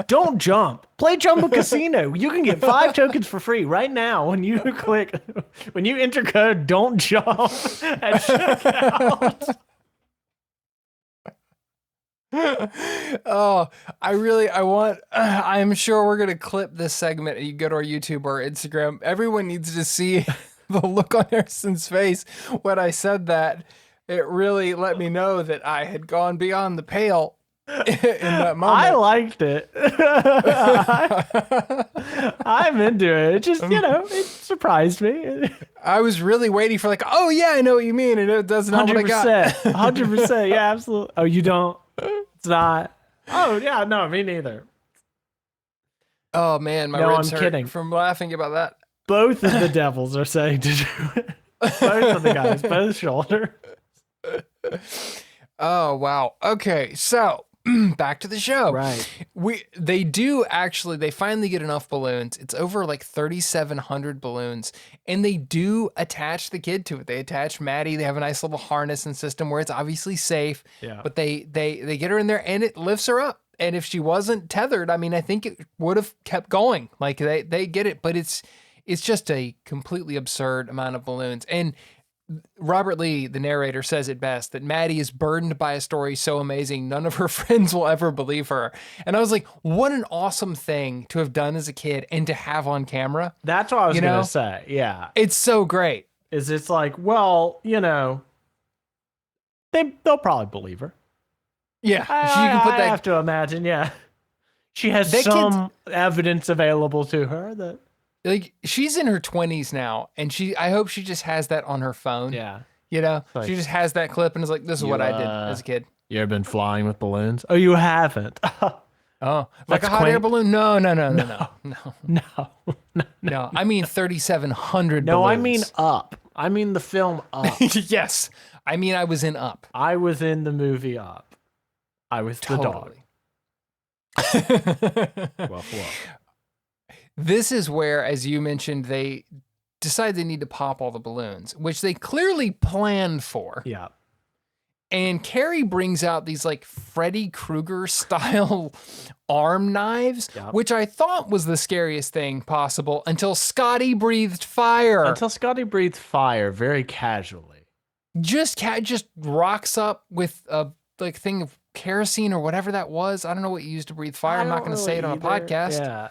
Don't jump. Play Chumba Casino. You can get 5 tokens for free right now when you enter code Don't Jump at checkout. I'm sure we're going to clip this segment and you go to our YouTube or Instagram. Everyone needs to see the look on Harrison's face when I said that. It really let me know that I had gone beyond the pale. in that moment. I liked it. I'm into it. It just, it surprised me. I was really waiting for like, oh yeah, I know what you mean, and it does not what I got. 100%. Yeah, absolutely. Oh, you don't? It's not. Oh yeah, no, me neither. Oh man, my ribs hurt from laughing about that. Both of the devils are saying to do it. Both of the guys, both shoulders. Oh wow. Okay, so back to the show. Right. They finally get enough balloons. It's over like 3,700 balloons, and they do attach the kid to it. They attach Maddie. They have a nice little harness and system where it's obviously safe. Yeah. But they get her in there, and it lifts her up. And if she wasn't tethered, I mean, I think it would have kept going. Like they get it, but it's just a completely absurd amount of balloons. And Robert Lee, the narrator, says it best, that Maddie is burdened by a story so amazing none of her friends will ever believe her. And I was like, what an awesome thing to have done as a kid and to have on camera. That's what I was going to say. Yeah. It's so great. It's like, well, they'll probably believe her. Yeah. I have to imagine, yeah. She has some evidence available to her that... Like, she's in her 20s now, and I hope she just has that on her phone. Yeah. Like, she just has that clip and is like, this is what I did as a kid. You ever been flying with balloons? Oh, you haven't? Oh, like a hot air balloon? No. No, I mean 3,700 No, balloons. I mean Up. I mean the film Up. Yes. I mean, I was in Up. I was in the movie Up. I was the dog. Well. This is where, as you mentioned, they decide they need to pop all the balloons, which they clearly planned for. Yeah. And Carrie brings out these like Freddy Krueger style arm knives, which I thought was the scariest thing possible until Scotty breathed fire. Very casually. Just rocks up with a thing of kerosene or whatever that was. I don't know what you used to breathe fire. I'm not going to say it on a podcast. Yeah.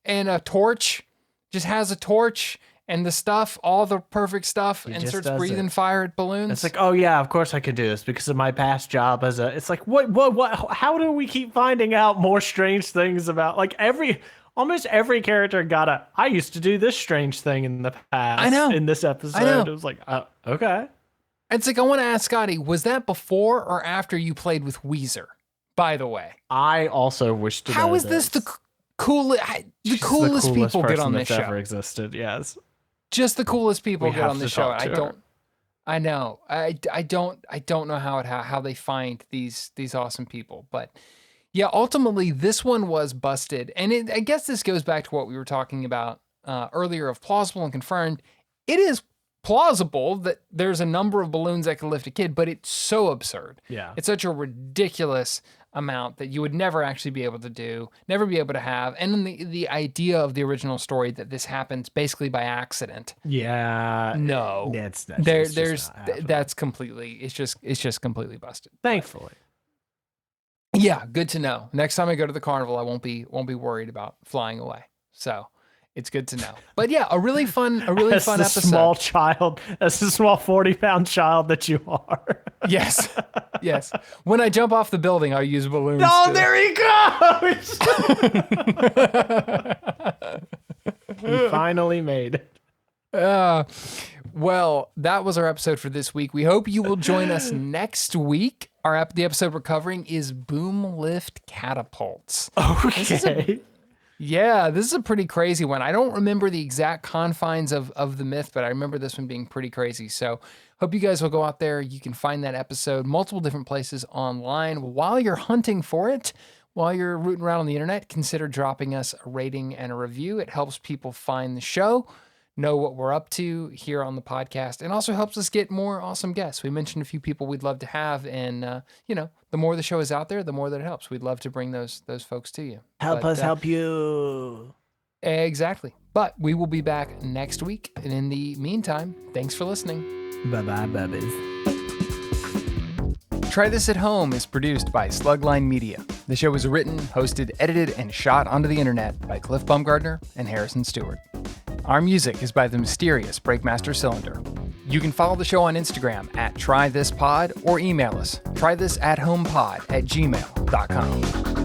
And a torch, just has a torch and the stuff, all the perfect stuff, and starts breathing fire at balloons. It's like, oh yeah, of course I could do this because of my past job it's like, what, how do we keep finding out more strange things about, like almost every character I used to do this strange thing in the past. I know. In this episode. I know. It was like, okay. It's like, I want to ask Scotty, was that before or after you played with Weezer, by the way? I also wish to know How is this the coolest people get on this show ever existed? Yes, just the coolest people get on the show. I don't know how they find these awesome people, but yeah, ultimately this one was busted, and I guess this goes back to what we were talking about earlier of plausible and confirmed. It is plausible that there's a number of balloons that can lift a kid, but it's so absurd. Yeah, it's such a ridiculous amount that you would never actually be able to do, never be able to have. And then the idea of the original story that this happens basically by accident. Yeah. No. That's completely, it's just completely busted. Thankfully. Yeah, good to know. Next time I go to the carnival, I won't be worried about flying away. So it's good to know. But yeah, a really fun episode. As a small 40-pound child that you are. Yes. When I jump off the building, I'll use balloons. Oh, there he goes! He finally made it. Well, that was our episode for this week. We hope you will join us next week. The episode we're covering is Boom Lift Catapults. Okay. This is a pretty crazy one. I don't remember the exact confines of the myth, but I remember this one being pretty crazy. So hope you guys will go out there. You can find that episode multiple different places online. While you're hunting for it, while you're rooting around on the internet, consider dropping us a rating and a review. It helps people find the show, know what we're up to here on the podcast, and also helps us get more awesome guests. We mentioned a few people we'd love to have, and the more the show is out there, the more that it helps. We'd love to bring those folks to you. Help us help you. Exactly. But we will be back next week, and in the meantime, thanks for listening. Bye-bye, babies. Try This at Home is produced by Slugline Media. The show is written, hosted, edited, and shot onto the internet by Cliff Bumgardner and Harrison Stewart. Our music is by the mysterious Breakmaster Cylinder. You can follow the show on Instagram at trythispod or email us trythisathomepod@gmail.com.